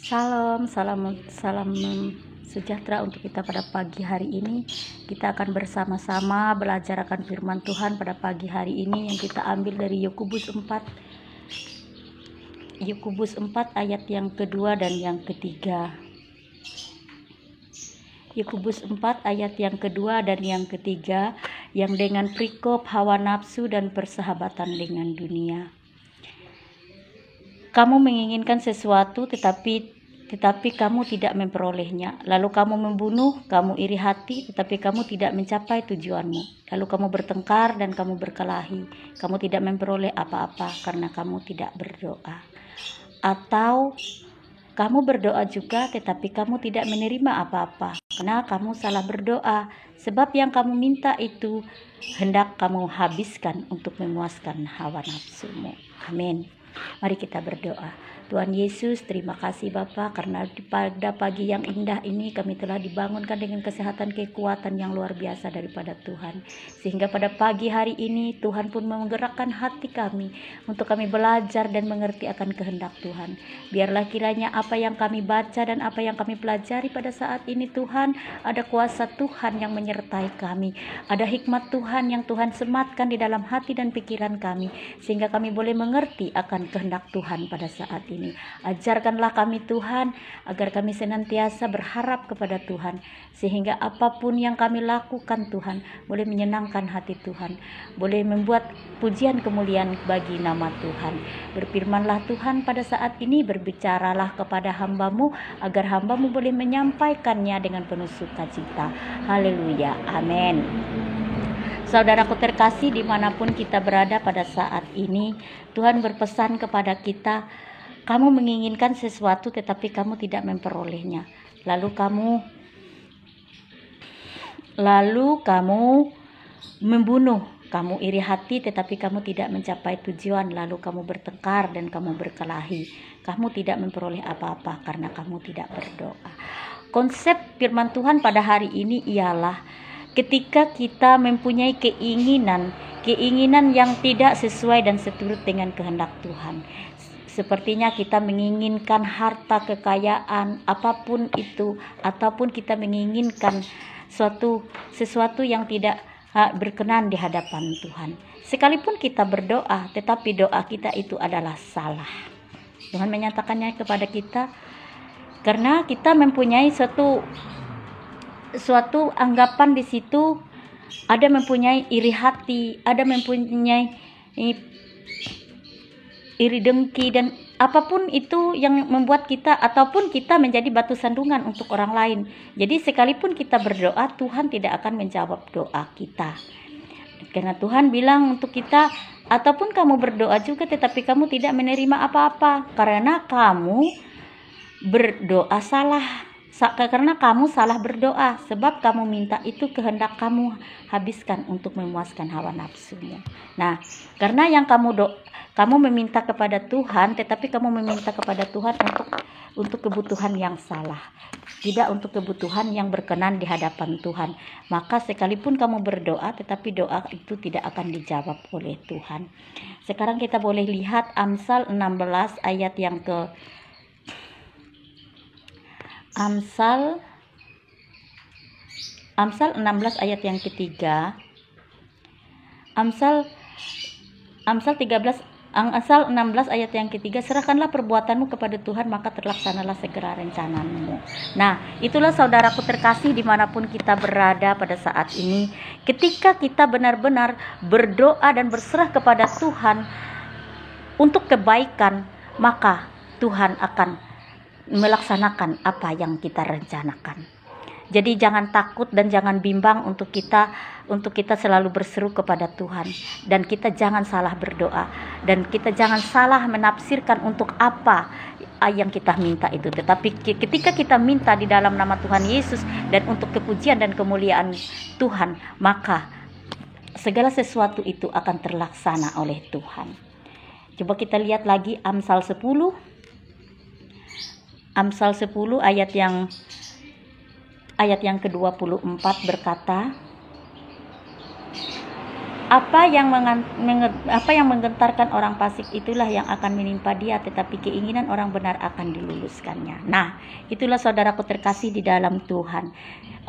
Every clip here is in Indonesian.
Salam, salam sejahtera untuk kita pada pagi hari ini. Kita akan bersama-sama belajar akan firman Tuhan pada pagi hari ini yang kita ambil dari Yakobus 4 ayat yang kedua dan yang ketiga. Yakobus 4 ayat yang kedua dan yang ketiga, yang dengan perikop hawa nafsu dan persahabatan dengan dunia. Kamu menginginkan sesuatu tetapi kamu tidak memperolehnya. Lalu kamu membunuh, kamu iri hati tetapi kamu tidak mencapai tujuanmu. Lalu kamu bertengkar dan kamu berkelahi. Kamu tidak memperoleh apa-apa karena kamu tidak berdoa. Atau kamu berdoa juga tetapi kamu tidak menerima apa-apa karena kamu salah berdoa. Sebab yang kamu minta itu hendak kamu habiskan untuk memuaskan hawa nafsumu. Amin. Mari kita berdoa. Tuhan Yesus, terima kasih Bapa, karena pada pagi yang indah ini kami telah dibangunkan dengan kesehatan kekuatan yang luar biasa daripada Tuhan. Sehingga pada pagi hari ini Tuhan pun menggerakkan hati kami untuk kami belajar dan mengerti akan kehendak Tuhan. Biarlah kiranya apa yang kami baca dan apa yang kami pelajari pada saat ini Tuhan, ada kuasa Tuhan yang menyertai kami. Ada hikmat Tuhan yang Tuhan sematkan di dalam hati dan pikiran kami. Sehingga kami boleh mengerti akan kehendak Tuhan pada saat ini. Ajarkanlah kami Tuhan, agar kami senantiasa berharap kepada Tuhan, sehingga apapun yang kami lakukan Tuhan boleh menyenangkan hati Tuhan, boleh membuat pujian kemuliaan bagi nama Tuhan. Berfirmanlah Tuhan pada saat ini, berbicaralah kepada hamba-Mu agar hamba-Mu boleh menyampaikannya dengan penuh sukacita. Haleluya, amin. Saudaraku terkasih, dimanapun kita berada pada saat ini, Tuhan berpesan kepada kita, kamu menginginkan sesuatu tetapi kamu tidak memperolehnya. Lalu kamu membunuh, kamu iri hati tetapi kamu tidak mencapai tujuan. Lalu kamu bertengkar dan kamu berkelahi. Kamu tidak memperoleh apa-apa karena kamu tidak berdoa. Konsep firman Tuhan pada hari ini ialah ketika kita mempunyai keinginan yang tidak sesuai dan seturut dengan kehendak Tuhan. Sepertinya kita menginginkan harta kekayaan, apapun itu, ataupun kita menginginkan sesuatu yang tidak berkenan di hadapan Tuhan. Sekalipun kita berdoa, tetapi doa kita itu adalah salah. Tuhan menyatakannya kepada kita karena kita mempunyai suatu anggapan di situ, ada mempunyai iri hati, ada mempunyai iri dengki, dan apapun itu yang membuat kita ataupun kita menjadi batu sandungan untuk orang lain. Jadi sekalipun kita berdoa, Tuhan tidak akan menjawab doa kita. Karena Tuhan bilang untuk kita, ataupun kamu berdoa juga tetapi kamu tidak menerima apa-apa karena kamu berdoa salah. Karena kamu salah berdoa, sebab kamu minta itu kehendak kamu habiskan untuk memuaskan hawa nafsumu. Nah, karena yang kamu meminta kepada Tuhan, tetapi kamu meminta kepada Tuhan untuk kebutuhan yang salah, tidak untuk kebutuhan yang berkenan di hadapan Tuhan. Maka sekalipun kamu berdoa, tetapi doa itu tidak akan dijawab oleh Tuhan. Sekarang kita boleh lihat Amsal 16 ayat yang ke Amsal 16 ayat yang ketiga. Amsal 16 ayat yang ketiga, serahkanlah perbuatanmu kepada Tuhan, maka terlaksanalah segera rencanamu. Nah, itulah saudaraku terkasih, dimanapun kita berada pada saat ini, ketika kita benar-benar berdoa dan berserah kepada Tuhan untuk kebaikan, maka Tuhan akan melaksanakan apa yang kita rencanakan. Jadi jangan takut dan jangan bimbang untuk kita selalu berseru kepada Tuhan, dan kita jangan salah berdoa, dan kita jangan salah menafsirkan untuk apa yang kita minta itu. Tetapi ketika kita minta di dalam nama Tuhan Yesus dan untuk kepujian dan kemuliaan Tuhan, maka segala sesuatu itu akan terlaksana oleh Tuhan. Coba kita lihat lagi Amsal 10 ayat yang ke-24 berkata, Apa yang menggentarkan orang fasik itulah yang akan menimpa dia, tetapi keinginan orang benar akan diluluskannya. Nah, itulah saudaraku terkasih di dalam Tuhan.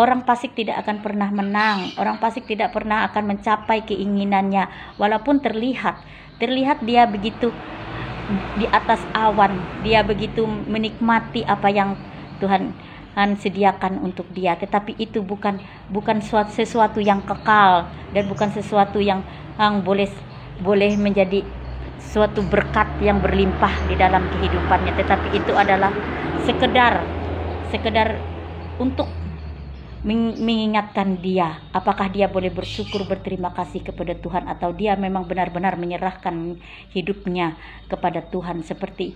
Orang fasik tidak akan pernah menang. Orang fasik tidak pernah akan mencapai keinginannya, walaupun terlihat dia begitu di atas awan, dia begitu menikmati apa yang Tuhan sediakan untuk dia, tetapi itu bukan sesuatu yang kekal dan bukan sesuatu yang boleh menjadi suatu berkat yang berlimpah di dalam kehidupannya, tetapi itu adalah sekedar untuk mengingatkan dia apakah dia boleh bersyukur, berterima kasih kepada Tuhan, atau dia memang benar-benar menyerahkan hidupnya kepada Tuhan, seperti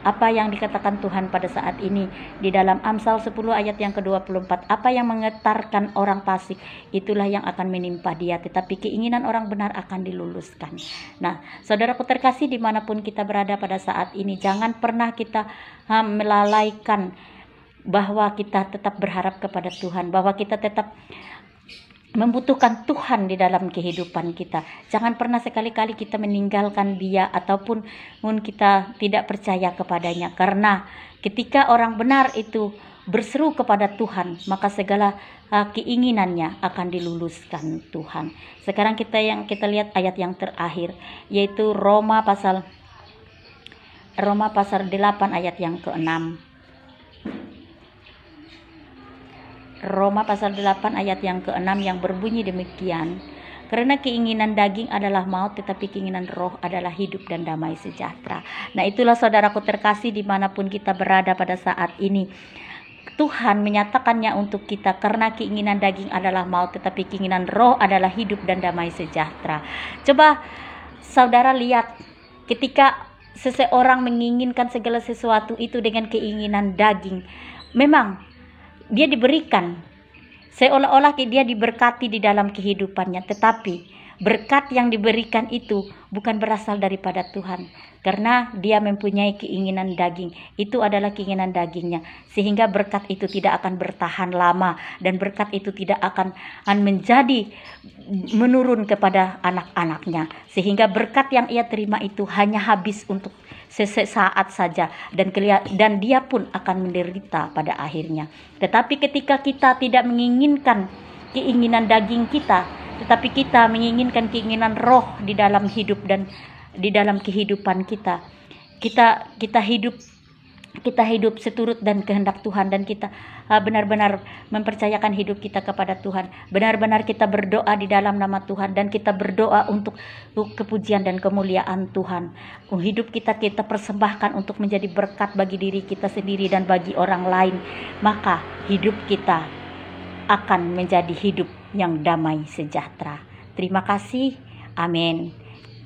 apa yang dikatakan Tuhan pada saat ini di dalam Amsal 10 ayat yang ke-24. Apa yang menggetarkan orang fasik, itulah yang akan menimpa dia, tetapi keinginan orang benar akan diluluskan. Nah, saudaraku terkasih, dimanapun kita berada pada saat ini, jangan pernah kita melalaikan bahwa kita tetap berharap kepada Tuhan, bahwa kita tetap membutuhkan Tuhan di dalam kehidupan kita. Jangan pernah sekali-kali kita meninggalkan dia ataupun kita tidak percaya kepadanya, karena ketika orang benar itu berseru kepada Tuhan, maka segala keinginannya akan diluluskan Tuhan. Sekarang kita lihat ayat yang terakhir, yaitu Roma pasal 8 ayat yang ke-6. Roma pasal 8 ayat yang ke-6 yang berbunyi demikian. Karena keinginan daging adalah maut, tetapi keinginan roh adalah hidup dan damai sejahtera. Nah, itulah saudaraku terkasih dimanapun kita berada pada saat ini. Tuhan menyatakannya untuk kita, karena keinginan daging adalah maut, tetapi keinginan roh adalah hidup dan damai sejahtera. Coba saudara lihat, ketika seseorang menginginkan segala sesuatu itu dengan keinginan daging, memang dia diberikan, seolah-olah dia diberkati di dalam kehidupannya, tetapi berkat yang diberikan itu bukan berasal daripada Tuhan, karena dia mempunyai keinginan daging. Itu adalah keinginan dagingnya, sehingga berkat itu tidak akan bertahan lama, dan berkat itu tidak akan menjadi menurun kepada anak-anaknya, sehingga berkat yang ia terima itu hanya habis untuk sesaat saja, dan dia pun akan menderita pada akhirnya. Tetapi ketika kita tidak menginginkan keinginan daging kita, tetapi kita menginginkan keinginan roh di dalam hidup dan di dalam kehidupan kita, kita hidup seturut dan kehendak Tuhan, dan kita benar-benar mempercayakan hidup kita kepada Tuhan. Benar-benar kita berdoa di dalam nama Tuhan, dan kita berdoa untuk kepujian dan kemuliaan Tuhan. Hidup kita persembahkan untuk menjadi berkat bagi diri kita sendiri dan bagi orang lain. Maka hidup kita akan menjadi hidup yang damai sejahtera. Terima kasih. Amin.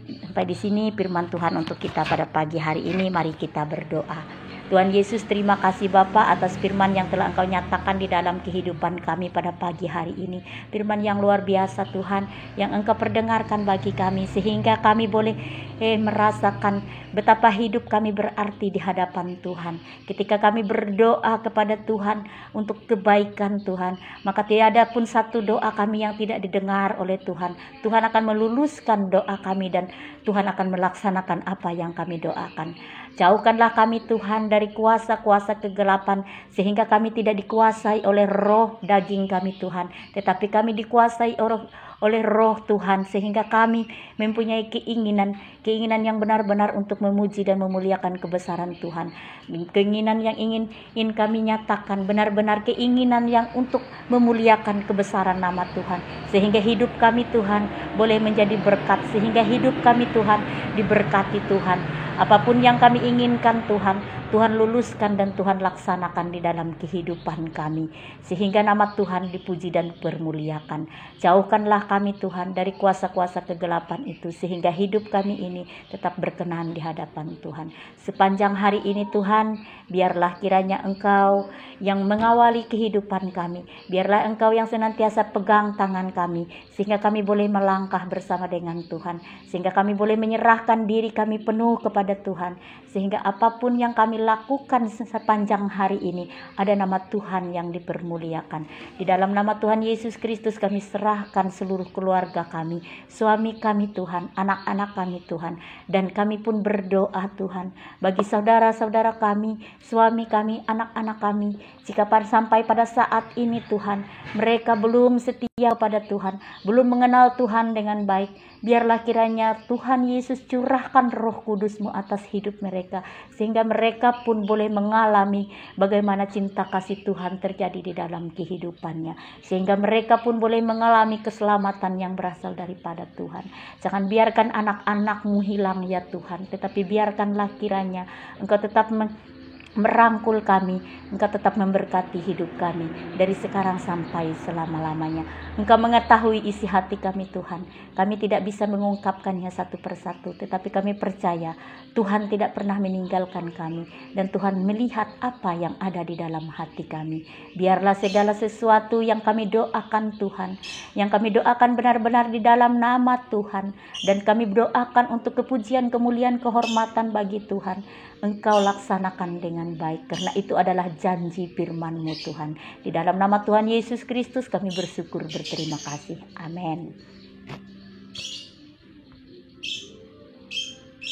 Sampai di sini firman Tuhan untuk kita pada pagi hari ini. Mari kita berdoa. Tuhan Yesus, terima kasih Bapa atas firman yang telah Engkau nyatakan di dalam kehidupan kami pada pagi hari ini. Firman yang luar biasa Tuhan, yang Engkau perdengarkan bagi kami, sehingga kami boleh merasakan betapa hidup kami berarti di hadapan Tuhan. Ketika kami berdoa kepada Tuhan untuk kebaikan Tuhan, maka tidak ada pun satu doa kami yang tidak didengar oleh Tuhan. Tuhan akan meluluskan doa kami, dan Tuhan akan melaksanakan apa yang kami doakan. Jauhkanlah kami Tuhan dari kuasa-kuasa kegelapan, sehingga kami tidak dikuasai oleh roh daging kami Tuhan, tetapi kami dikuasai oleh roh Tuhan, sehingga kami mempunyai keinginan yang benar-benar untuk memuji dan memuliakan kebesaran Tuhan. Keinginan yang ingin kami nyatakan, benar-benar keinginan yang untuk memuliakan kebesaran nama Tuhan, sehingga hidup kami Tuhan boleh menjadi berkat, sehingga hidup kami Tuhan diberkati Tuhan. Apapun yang kami inginkan Tuhan luluskan dan Tuhan laksanakan di dalam kehidupan kami, sehingga nama Tuhan dipuji dan dipermuliakan. Jauhkanlah kami Tuhan dari kuasa-kuasa kegelapan itu, sehingga hidup kami ini tetap berkenan di hadapan Tuhan. Sepanjang hari ini Tuhan, Biarlah kiranya Engkau yang mengawali kehidupan kami. Biarlah Engkau yang senantiasa pegang tangan kami, sehingga kami boleh melangkah bersama dengan Tuhan, sehingga kami boleh menyerahkan diri kami penuh kepada Tuhan, sehingga apapun yang kami lakukan sepanjang hari ini, ada nama Tuhan yang dipermuliakan. Di dalam nama Tuhan Yesus Kristus kami serahkan seluruh keluarga kami, suami kami Tuhan, anak-anak kami Tuhan, dan kami pun berdoa Tuhan bagi saudara-saudara kami, suami kami, anak-anak kami, jika sampai pada saat ini Tuhan mereka belum setia pada Tuhan, belum mengenal Tuhan dengan baik, biarlah kiranya Tuhan Yesus curahkan Roh Kudus-Mu atas hidup mereka, sehingga mereka pun boleh mengalami bagaimana cinta kasih Tuhan terjadi di dalam kehidupannya, sehingga mereka pun boleh mengalami keselamatan yang berasal daripada Tuhan. Jangan biarkan anak-anak-Mu hilang ya Tuhan, tetapi biarkanlah kiranya Engkau tetap merangkul kami, Engkau tetap memberkati hidup kami dari sekarang sampai selama-lamanya. Engkau mengetahui isi hati kami Tuhan. Kami tidak bisa mengungkapkannya satu persatu, tetapi kami percaya Tuhan tidak pernah meninggalkan kami, dan Tuhan melihat apa yang ada di dalam hati kami. Biarlah segala sesuatu yang kami doakan Tuhan, yang kami doakan benar-benar di dalam nama Tuhan, dan kami doakan untuk kepujian, kemuliaan, kehormatan bagi Tuhan, Engkau laksanakan dengan baik, karena itu adalah janji firman-Mu Tuhan. Di dalam nama Tuhan Yesus Kristus kami bersyukur, berterima kasih. Amin.